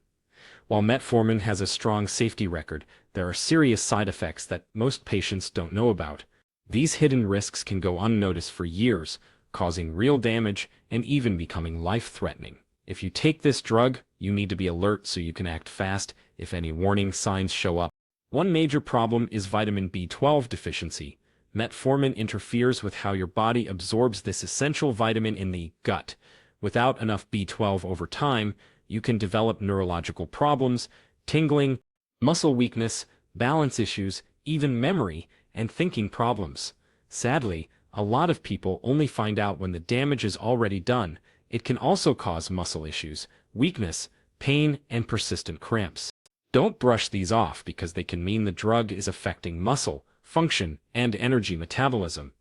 While metformin has a strong safety record, there are serious side effects that most patients don't know about. These hidden risks can go unnoticed for years, causing real damage and even becoming life-threatening. If you take this drug, you need to be alert so you can act fast if any warning signs show up. One major problem is vitamin B12 deficiency. Metformin interferes with how your body absorbs this essential vitamin in the gut. Without enough B12 over time, you can develop neurological problems, tingling, muscle weakness, balance issues, even memory and thinking problems. Sadly, a lot of people only find out when the damage is already done. It can also cause muscle issues, weakness, pain, and persistent cramps. Don't brush these off because they can mean the drug is affecting muscle function and energy metabolism.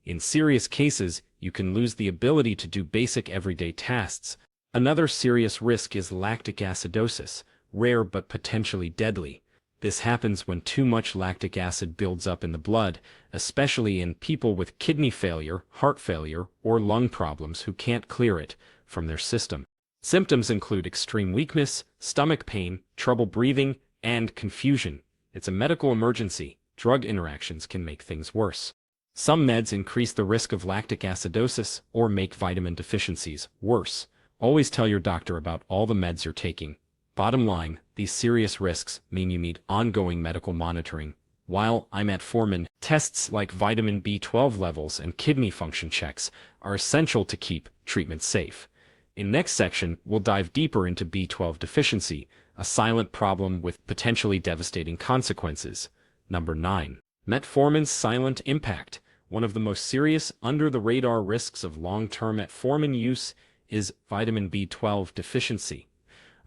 In serious cases, you can lose the ability to do basic everyday tasks. Another serious risk is lactic acidosis, rare but potentially deadly. This happens when too much lactic acid builds up in the blood, especially in people with kidney failure, heart failure, or lung problems who can't clear it from their system. Symptoms include extreme weakness, stomach pain, trouble breathing, and confusion. It's a medical emergency. Drug interactions can make things worse. Some meds increase the risk of lactic acidosis or make vitamin deficiencies worse. Always tell your doctor about all the meds you're taking. Bottom line, these serious risks mean you need ongoing medical monitoring. While metformin tests like vitamin B12 levels and kidney function checks are essential to keep treatment safe. In next section, we'll dive deeper into B12 deficiency, a silent problem with potentially devastating consequences. Number 9. Metformin's silent impact. One of the most serious under-the-radar risks of long-term metformin use is vitamin B12 deficiency,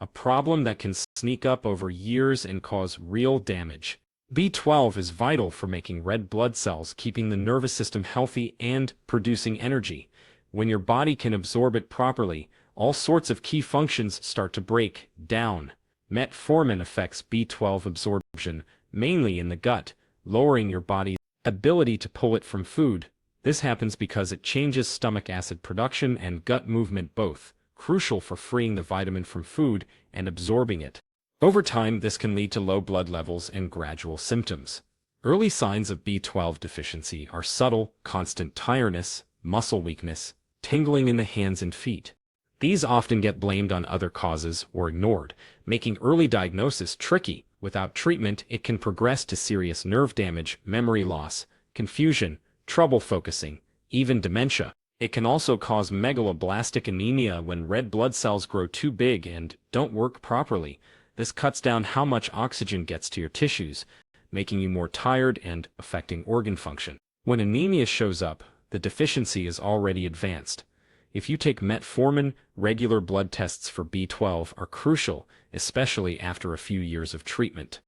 a problem that can sneak up over years and cause real damage. B12 is vital for making red blood cells, keeping the nervous system healthy and producing energy. When your body can absorb it properly, all sorts of key functions start to break down. Metformin affects B12 absorption, mainly in the gut, lowering your body's ability to pull it from food. This happens because it changes stomach acid production and gut movement, both crucial for freeing the vitamin from food and absorbing it. Over time, this can lead to low blood levels and gradual symptoms. Early signs of B12 deficiency are subtle, constant tiredness, muscle weakness, tingling in the hands and feet. These often get blamed on other causes or ignored, making early diagnosis tricky. Without treatment, it can progress to serious nerve damage, memory loss, confusion, trouble focusing, even dementia. It can also cause megaloblastic anemia when red blood cells grow too big and don't work properly. This cuts down how much oxygen gets to your tissues, making you more tired and affecting organ function. When anemia shows up, the deficiency is already advanced. If you take metformin, regular blood tests for B12 are crucial, especially after a few years of treatment.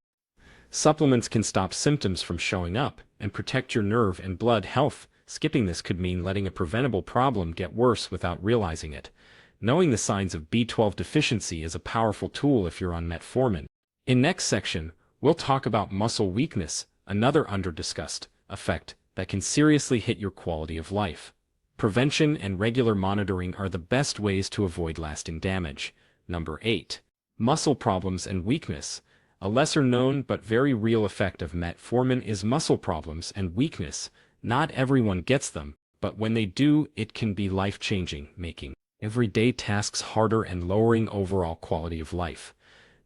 Supplements can stop symptoms from showing up and protect your nerve and blood health. Skipping this could mean letting a preventable problem get worse without realizing it. Knowing the signs of B12 deficiency is a powerful tool if you're on metformin. In next section, we'll talk about muscle weakness, another under-discussed effect that can seriously hit your quality of life. Prevention and regular monitoring are the best ways to avoid lasting damage. Number 8. Muscle problems and weakness. A lesser-known but very real effect of metformin is muscle problems and weakness. Not everyone gets them, but when they do, it can be life-changing, making everyday tasks harder and lowering overall quality of life.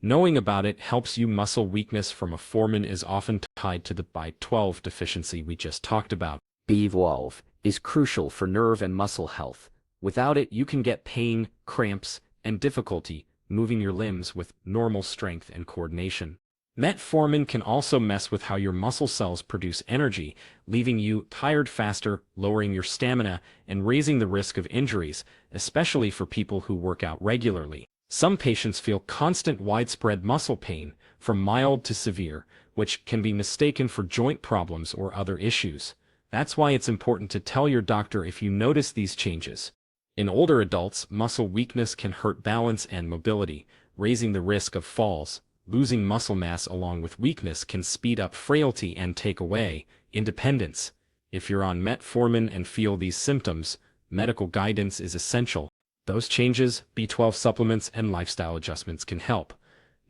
Knowing about it helps you. Muscle weakness from a foreman is often tied to the B12 deficiency we just talked about. B12 is crucial for nerve and muscle health. Without it, you can get pain, cramps, and difficulty moving your limbs with normal strength and coordination. Metformin can also mess with how your muscle cells produce energy, leaving you tired faster, lowering your stamina, and raising the risk of injuries, especially for people who work out regularly. Some patients feel constant widespread muscle pain, from mild to severe, which can be mistaken for joint problems or other issues. That's why it's important to tell your doctor if you notice these changes. In older adults, muscle weakness can hurt balance and mobility, raising the risk of falls. Losing muscle mass along with weakness can speed up frailty and take away independence. If you're on metformin and feel these symptoms, medical guidance is essential. Those changes, B12 supplements, and lifestyle adjustments can help.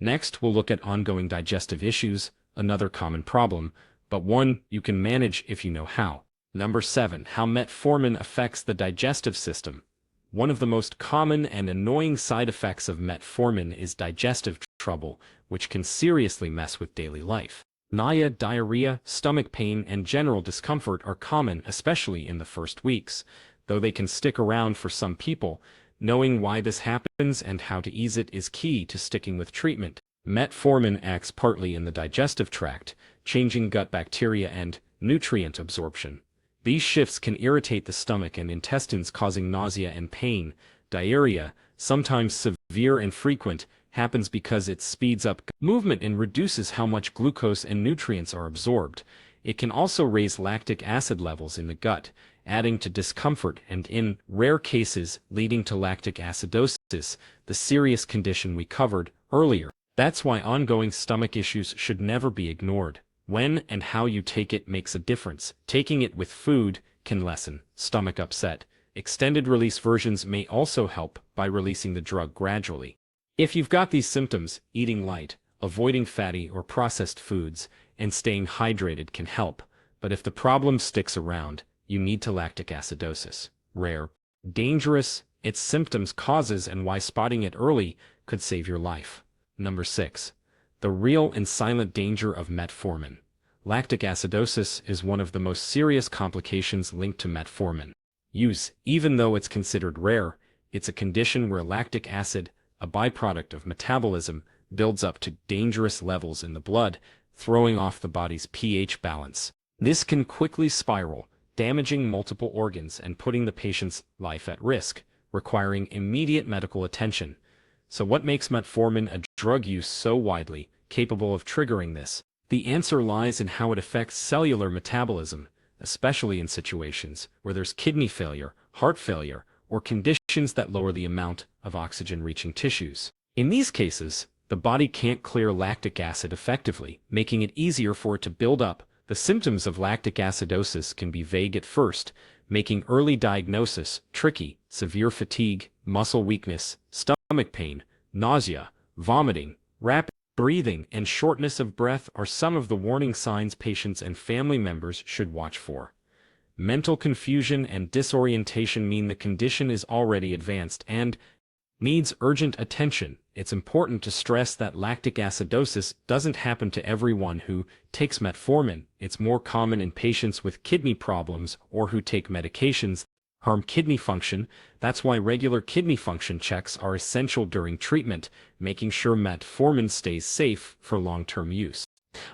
Next, we'll look at ongoing digestive issues, another common problem, but one you can manage if you know how. Number 7. How metformin affects the digestive system. One of the most common and annoying side effects of metformin is digestive trouble, which can seriously mess with daily life. Nausea, diarrhea, stomach pain, and general discomfort are common, especially in the first weeks, though they can stick around for some people. Knowing why this happens and how to ease it is key to sticking with treatment. Metformin acts partly in the digestive tract, changing gut bacteria and nutrient absorption. These shifts can irritate the stomach and intestines, causing nausea and pain. Diarrhea, sometimes severe and frequent, happens because it speeds up movement and reduces how much glucose and nutrients are absorbed. It can also raise lactic acid levels in the gut, adding to discomfort and, in rare cases, leading to lactic acidosis, the serious condition we covered earlier. That's why ongoing stomach issues should never be ignored. When and how you take it makes a difference. Taking it with food can lessen stomach upset. Extended-release versions may also help by releasing the drug gradually. If you've got these symptoms, eating light, avoiding fatty or processed foods, and staying hydrated can help. But if the problem sticks around, you need to lactic acidosis. Rare, dangerous, its symptoms, causes, and why spotting it early could save your life. Number 6. The real and silent danger of metformin. Lactic acidosis is one of the most serious complications linked to metformin use. Even though it's considered rare, it's a condition where lactic acid, a byproduct of metabolism, builds up to dangerous levels in the blood, throwing off the body's pH balance. This can quickly spiral, damaging multiple organs and putting the patient's life at risk, requiring immediate medical attention. So what makes metformin a drug used so widely, capable of triggering this? The answer lies in how it affects cellular metabolism, especially in situations where there's kidney failure, heart failure, or conditions that lower the amount of oxygen reaching tissues. In these cases, the body can't clear lactic acid effectively, making it easier for it to build up. The symptoms of lactic acidosis can be vague at first, making early diagnosis tricky. Severe fatigue, muscle weakness, stomach pain, nausea, vomiting, rapid breathing, and shortness of breath are some of the warning signs patients and family members should watch for. Mental confusion and disorientation mean the condition is already advanced and needs urgent attention. It's important to stress that lactic acidosis doesn't happen to everyone who takes metformin. It's more common in patients with kidney problems or who take medications that harm kidney function. That's why regular kidney function checks are essential during treatment, making sure metformin stays safe for long-term use.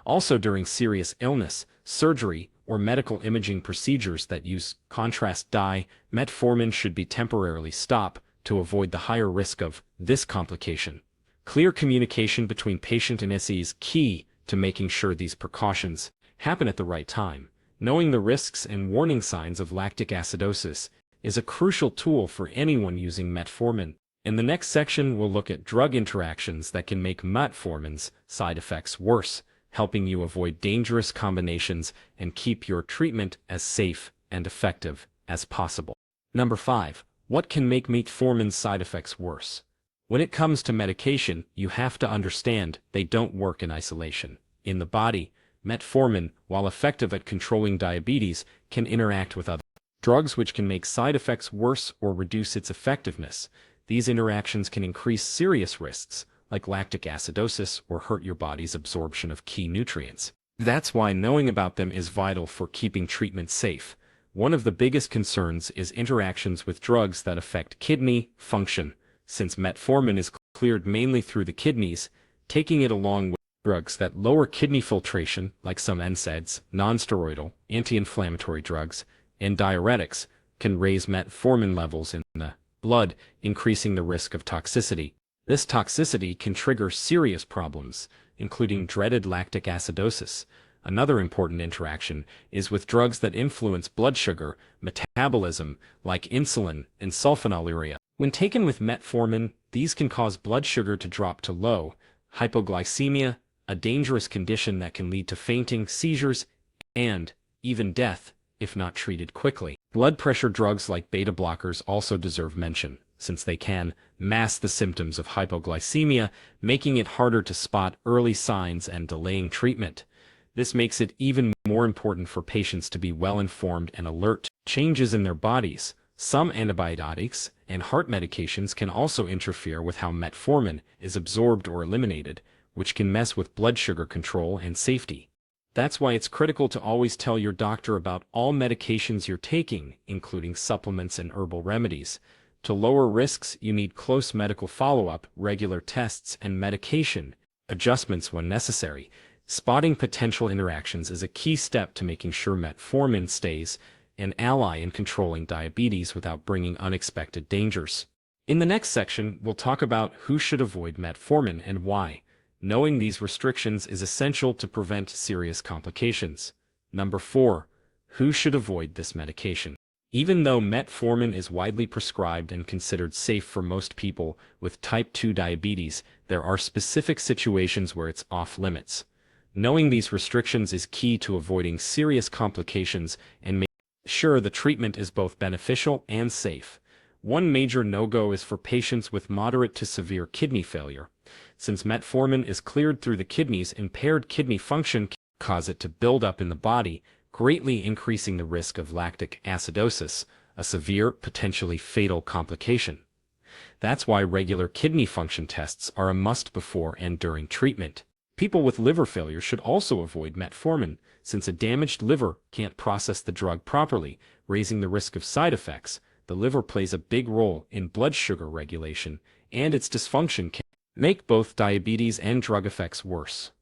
Also, during serious illness, surgery, or medical imaging procedures that use contrast dye, metformin should be temporarily stopped to avoid the higher risk of this complication. Clear communication between patient and SE is key to making sure these precautions happen at the right time. Knowing the risks and warning signs of lactic acidosis is a crucial tool for anyone using metformin. In the next section, we'll look at drug interactions that can make metformin's side effects worse, helping you avoid dangerous combinations and keep your treatment as safe and effective as possible. Number 5. What can make metformin's side effects worse? When it comes to medication, you have to understand they don't work in isolation. In the body, metformin, while effective at controlling diabetes, can interact with other drugs which can make side effects worse or reduce its effectiveness. These interactions can increase serious risks, like lactic acidosis, or hurt your body's absorption of key nutrients. That's why knowing about them is vital for keeping treatment safe. One of the biggest concerns is interactions with drugs that affect kidney function. Since metformin is cleared mainly through the kidneys, taking it along with drugs that lower kidney filtration, like some NSAIDs, nonsteroidal, anti-inflammatory drugs, and diuretics, can raise metformin levels in the blood, increasing the risk of toxicity. This toxicity can trigger serious problems, including dreaded lactic acidosis. Another important interaction is with drugs that influence blood sugar metabolism, like insulin and sulfonylurea. When taken with metformin, these can cause blood sugar to drop to low, hypoglycemia, a dangerous condition that can lead to fainting, seizures, and even death if not treated quickly. Blood pressure drugs like beta blockers also deserve mention, since they can mask the symptoms of hypoglycemia, making it harder to spot early signs and delaying treatment. This makes it even more important for patients to be well-informed and alert to changes in their bodies. Some antibiotics and heart medications can also interfere with how metformin is absorbed or eliminated, which can mess with blood sugar control and safety. That's why it's critical to always tell your doctor about all medications you're taking, including supplements and herbal remedies. To lower risks, you need close medical follow-up, regular tests, and medication adjustments when necessary. Spotting potential interactions is a key step to making sure metformin stays an ally in controlling diabetes without bringing unexpected dangers. In the next section, we'll talk about who should avoid metformin and why. Knowing these restrictions is essential to prevent serious complications. Number 4. Who should avoid this medication? Even though metformin is widely prescribed and considered safe for most people with type 2 diabetes, there are specific situations where it's off limits. Knowing these restrictions is key to avoiding serious complications and making sure the treatment is both beneficial and safe. One major no-go is for patients with moderate to severe kidney failure. Since metformin is cleared through the kidneys, impaired kidney function can cause it to build up in the body, greatly increasing the risk of lactic acidosis, a severe, potentially fatal complication. That's why regular kidney function tests are a must before and during treatment. People with liver failure should also avoid metformin, since a damaged liver can't process the drug properly, raising the risk of side effects. The liver plays a big role in blood sugar regulation, and its dysfunction can make both diabetes and drug effects worse.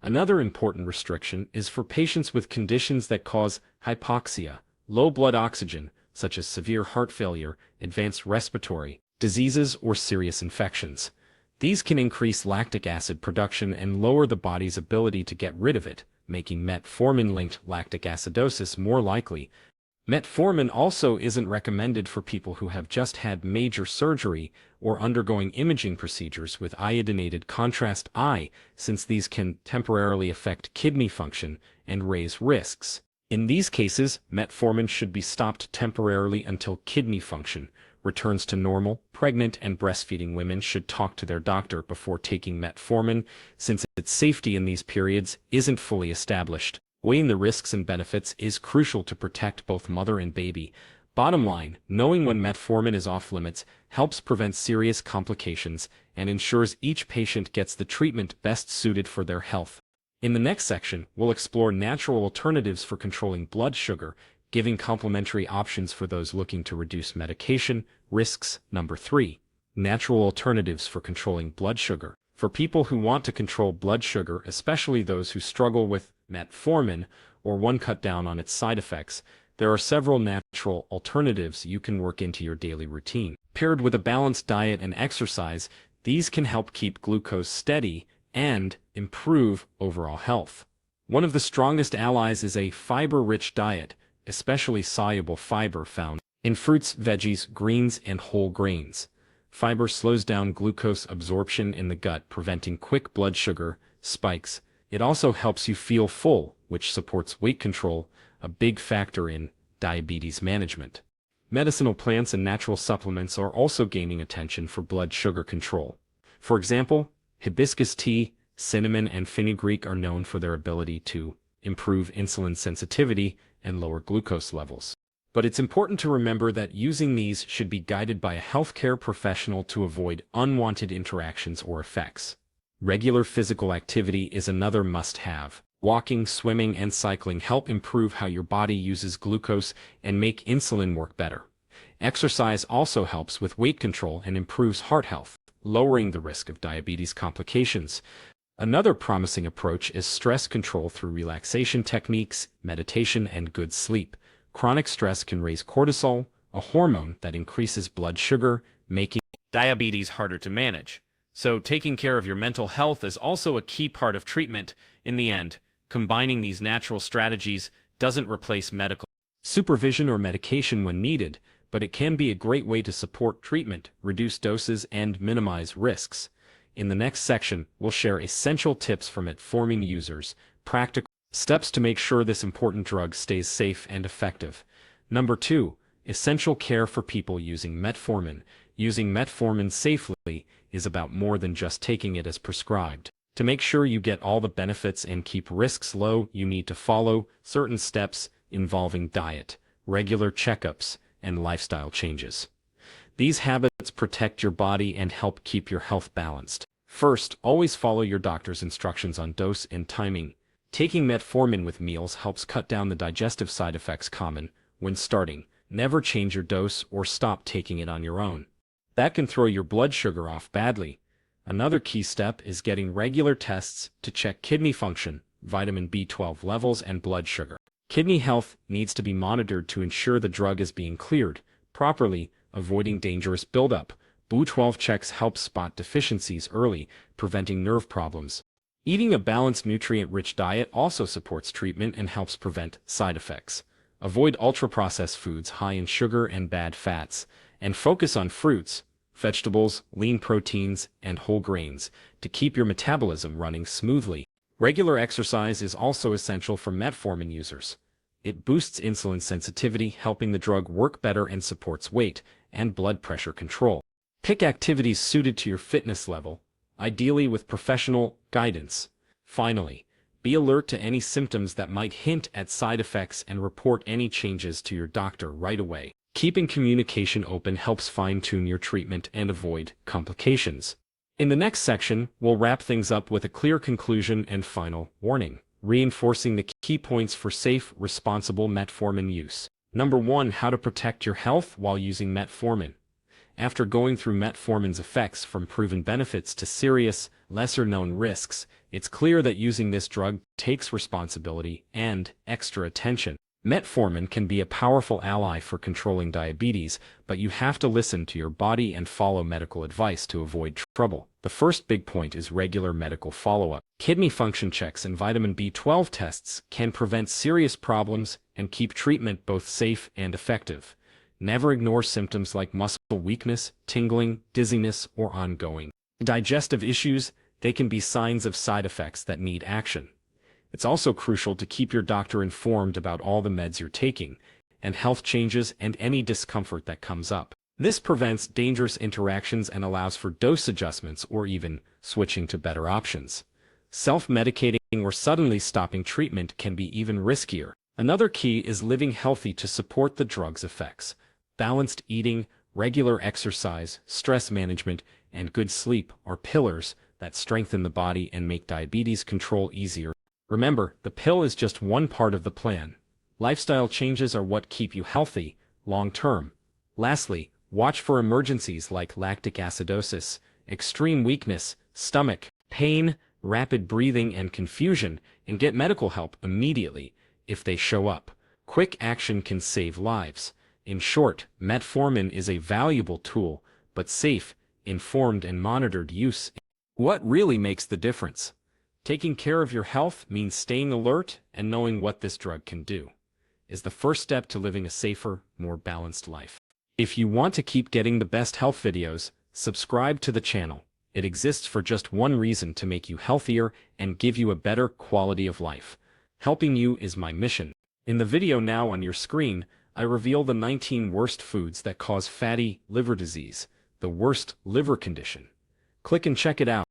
Another important restriction is for patients with conditions that cause hypoxia, low blood oxygen, such as severe heart failure, advanced respiratory diseases, or serious infections. These can increase lactic acid production and lower the body's ability to get rid of it, making metformin-linked lactic acidosis more likely. Metformin also isn't recommended for people who have just had major surgery or undergoing imaging procedures with iodinated contrast eye, since these can temporarily affect kidney function and raise risks. In these cases, metformin should be stopped temporarily until kidney function returns to normal. Pregnant and breastfeeding women should talk to their doctor before taking metformin, since its safety in these periods isn't fully established. Weighing the risks and benefits is crucial to protect both mother and baby. Bottom line, knowing when metformin is off limits helps prevent serious complications and ensures each patient gets the treatment best suited for their health. In the next section, we'll explore natural alternatives for controlling blood sugar, giving complementary options for those looking to reduce medication risks. Number 3. Natural alternatives for controlling blood sugar. For people who want to control blood sugar, especially those who struggle with metformin or want to cut down on its side effects, there are several natural alternatives you can work into your daily routine. Paired with a balanced diet and exercise, these can help keep glucose steady and improve overall health. One of the strongest allies is a fiber-rich diet, especially soluble fiber found in fruits, veggies, greens, and whole grains. Fiber slows down glucose absorption in the gut, preventing quick blood sugar spikes. It also helps you feel full, which supports weight control, a big factor in diabetes management. Medicinal plants and natural supplements are also gaining attention for blood sugar control. For example, hibiscus tea, cinnamon, and fenugreek are known for their ability to improve insulin sensitivity and lower glucose levels. But it's important to remember that using these should be guided by a healthcare professional to avoid unwanted interactions or effects. Regular physical activity is another must-have. Walking, swimming, and cycling help improve how your body uses glucose and make insulin work better. Exercise also helps with weight control and improves heart health, lowering the risk of diabetes complications. Another promising approach is stress control through relaxation techniques, meditation, and good sleep. Chronic stress can raise cortisol, a hormone that increases blood sugar, making diabetes harder to manage. So taking care of your mental health is also a key part of treatment. In the end, combining these natural strategies doesn't replace medical supervision or medication when needed, but it can be a great way to support treatment, reduce doses, and minimize risks. In the next section, we'll share essential tips for metformin users, practical steps to make sure this important drug stays safe and effective. Number 2, essential care for people using metformin. Using metformin safely is about more than just taking it as prescribed. To make sure you get all the benefits and keep risks low, you need to follow certain steps involving diet, regular checkups, and lifestyle changes. These habits protect your body and help keep your health balanced. First, always follow your doctor's instructions on dose and timing. Taking metformin with meals helps cut down the digestive side effects common when starting. Never change your dose or stop taking it on your own. That can throw your blood sugar off badly. Another key step is getting regular tests to check kidney function, vitamin B12 levels, and blood sugar. Kidney health needs to be monitored to ensure the drug is being cleared properly, avoiding dangerous buildup. B12 checks help spot deficiencies early, preventing nerve problems. Eating a balanced nutrient-rich diet also supports treatment and helps prevent side effects. Avoid ultra-processed foods high in sugar and bad fats, and focus on fruits, vegetables, lean proteins, and whole grains to keep your metabolism running smoothly. Regular exercise is also essential for metformin users. It boosts insulin sensitivity, helping the drug work better, and supports weight and blood pressure control. Pick activities suited to your fitness level, ideally with professional guidance. Finally, be alert to any symptoms that might hint at side effects and report any changes to your doctor right away. Keeping communication open helps fine-tune your treatment and avoid complications. In the next section, we'll wrap things up with a clear conclusion and final warning, reinforcing the key points for safe, responsible metformin use. Number 1, how to protect your health while using metformin. After going through metformin's effects from proven benefits to serious, lesser-known risks, it's clear that using this drug takes responsibility and extra attention. Metformin can be a powerful ally for controlling diabetes, but you have to listen to your body and follow medical advice to avoid trouble. The first big point is regular medical follow-up. Kidney function checks and vitamin B12 tests can prevent serious problems and keep treatment both safe and effective. Never ignore symptoms like muscle weakness, tingling, dizziness, or ongoing digestive issues. They can be signs of side effects that need action. It's also crucial to keep your doctor informed about all the meds you're taking, and health changes and any discomfort that comes up. This prevents dangerous interactions and allows for dose adjustments or even switching to better options. Self-medicating or suddenly stopping treatment can be even riskier. Another key is living healthy to support the drug's effects. Balanced eating, regular exercise, stress management, and good sleep are pillars that strengthen the body and make diabetes control easier. Remember, the pill is just one part of the plan. Lifestyle changes are what keep you healthy, long-term. Lastly, watch for emergencies like lactic acidosis, extreme weakness, stomach pain, rapid breathing, and confusion, and get medical help immediately if they show up. Quick action can save lives. In short, metformin is a valuable tool, but safe, informed, and monitored use. What really makes the difference? Taking care of your health means staying alert and knowing what this drug can do is the first step to living a safer, more balanced life. If you want to keep getting the best health videos, subscribe to the channel. It exists for just one reason: to make you healthier and give you a better quality of life. Helping you is my mission. In the video now on your screen, I reveal the 19 worst foods that cause fatty liver disease, the worst liver condition. Click and check it out.